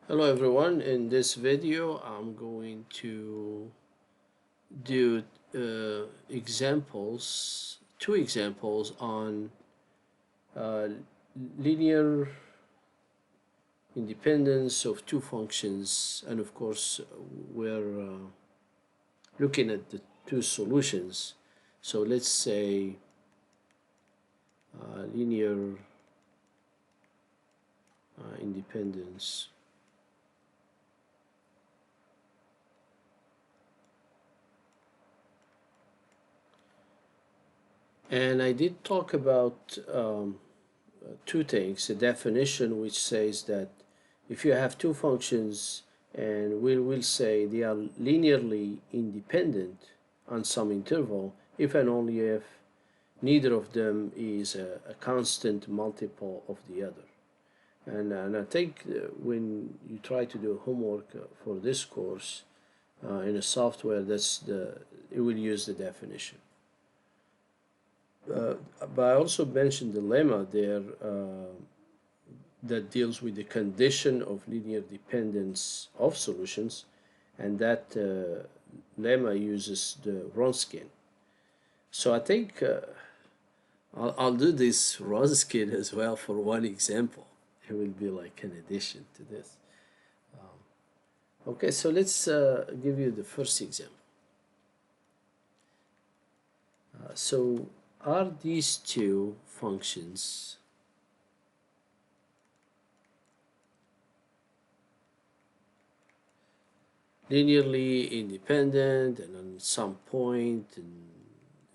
Hello everyone, in this video I'm going to do two examples on uh, linear independence of two functions, and of course we're looking at the two solutions. So let's say linear independence. And I did talk about two things: a definition which says that if you have two functions and we'll say they are linearly independent on some interval if and only if neither of them is a constant multiple of the other. And I think when you try to do homework for this course in a software, it will use the definition. But I also mentioned the lemma there that deals with the condition of linear dependence of solutions, and that lemma uses the Wronskian. So I think I'll do this Wronskian as well for one example. It will be like an addition to this. Okay, so let's give you the first example. So are these two functions linearly independent and on some point and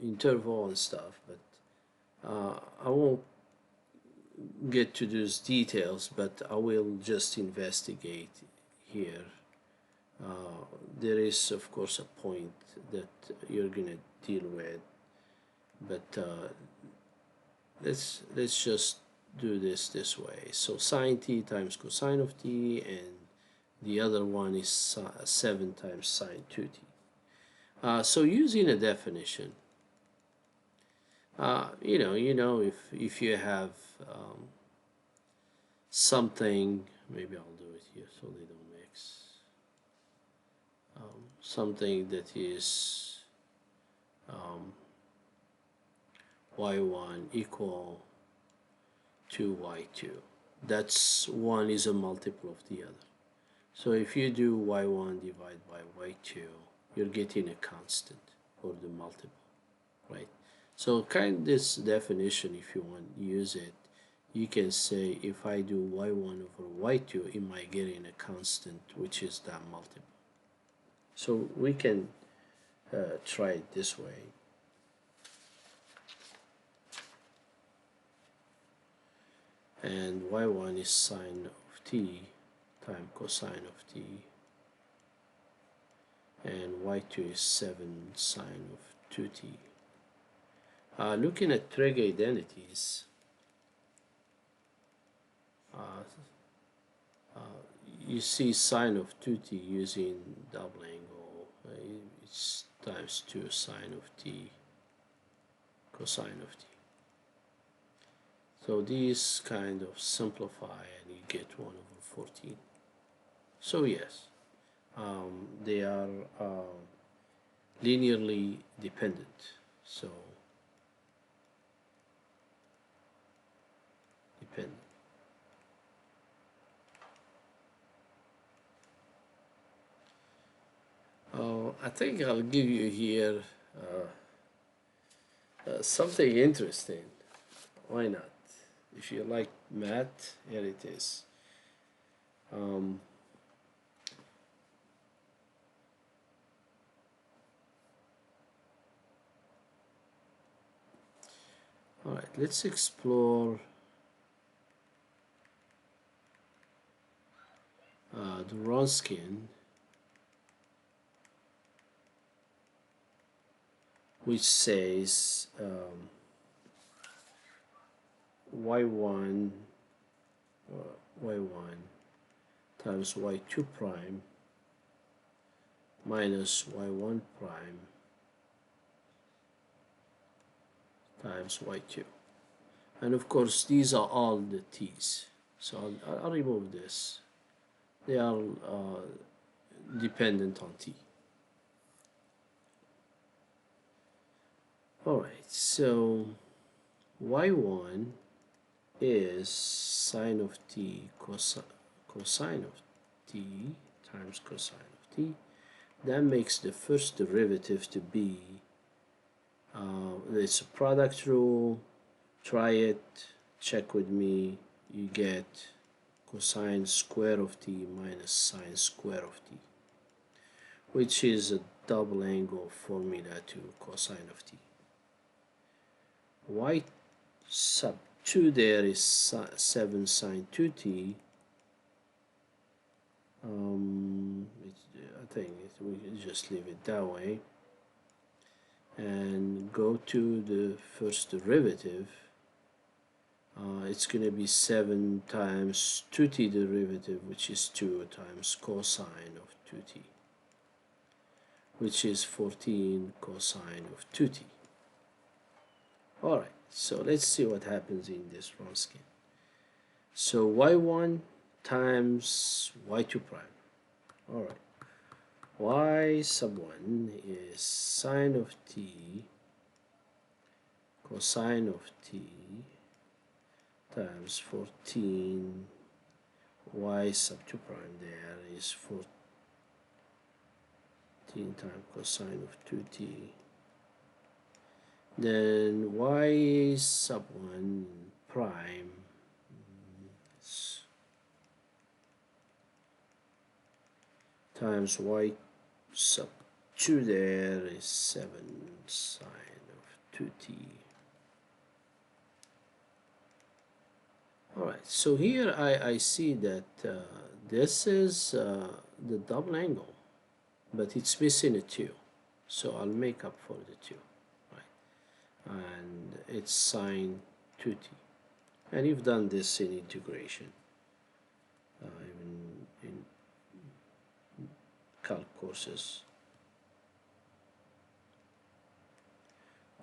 interval and stuff, but I won't get to those details, but I will just investigate here. There is of course a point that you're gonna deal with, but let's just do this way. So sine t times cosine of t, and the other one is 7 times sine 2t. So using a definition, if you have something, maybe I'll do it here so they don't mix. Something that is y1 equal to y2. That's one is a multiple of the other. So if you do y1 divided by y2, you're getting a constant or the multiple, right? So kind of this definition, if you want to use it, you can say if I do y1 over y2, am I getting a constant which is that multiple? So we can try it this way. And y1 is sine of t times cosine of t, and y2 is 7 sine of 2t. Looking at trig identities, you see sine of 2t using double angle. It's times 2 sine of t cosine of t. So these kind of simplify and you get 1 over 14. So yes, they are linearly dependent. So dependent. I think I'll give you here something interesting. Why not? If you like math, here it is. All right, let's explore the Wronskian, which says y1 times y2 prime minus y1 prime times y2. And of course these are all the t's, so I'll remove this they are dependent on t. Alright, so y1 is sine of t cosine of t times cosine of t. That makes the first derivative to be, it's a product rule. Try it, check with me. You get cosine square of t minus sine square of t, which is a double angle formula to cosine of t. Y sub 2 there is 7 sine 2t. I think we can just leave it that way and go to the first derivative. It's going to be 7 times 2t derivative, which is 2 times cosine of 2t, which is 14 cosine of 2t. Alright, so let's see what happens in this Wronskian. So y1 times y2 prime. Alright, y sub 1 is sine of t cosine of t times 14 y sub 2 prime there is 14 times cosine of 2t. Then y sub 1 prime times y sub 2 there is 7 sine of 2t. Alright, so here I see that this is the double angle, but it's missing a 2. So I'll make up for the 2. Right? And it's sine 2t. And you've done this in integration, even in calc courses.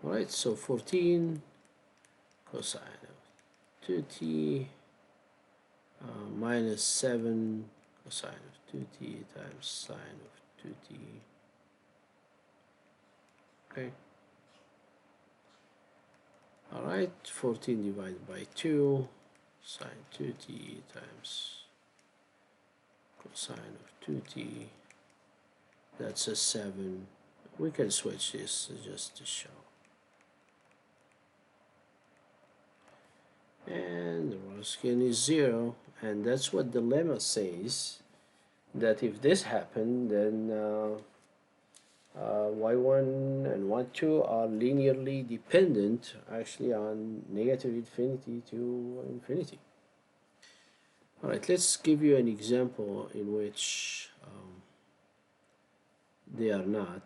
Alright, so 14 cosine of 2t minus 7 cosine of 2t times sine of 2t. Okay. Alright, 14 divided by 2 sine 2t times cosine of 2t. That's a 7. We can switch this just to show. And the Wronskian is 0, and that's what the lemma says, that if this happened, then y1 and y2 are linearly dependent actually on negative infinity to infinity. Alright, let's give you an example in which they are not.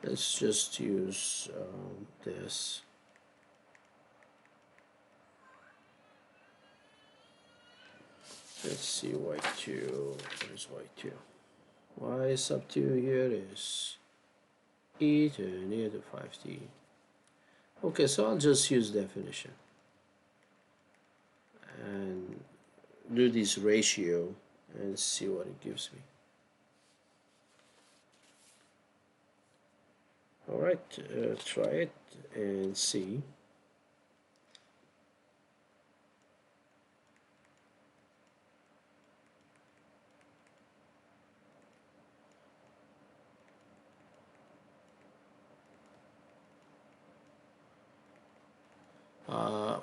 Let's just use this. Let's see y2. Where's y2? Y sub 2 here is e to negative 5t. Okay, so I'll just use definition and do this ratio and see what it gives me. Alright, try it and see.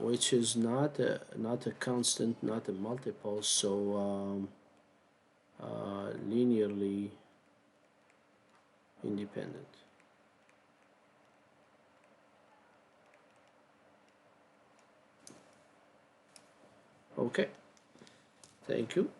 Which is not a constant, not a multiple, so linearly independent. Okay, thank you.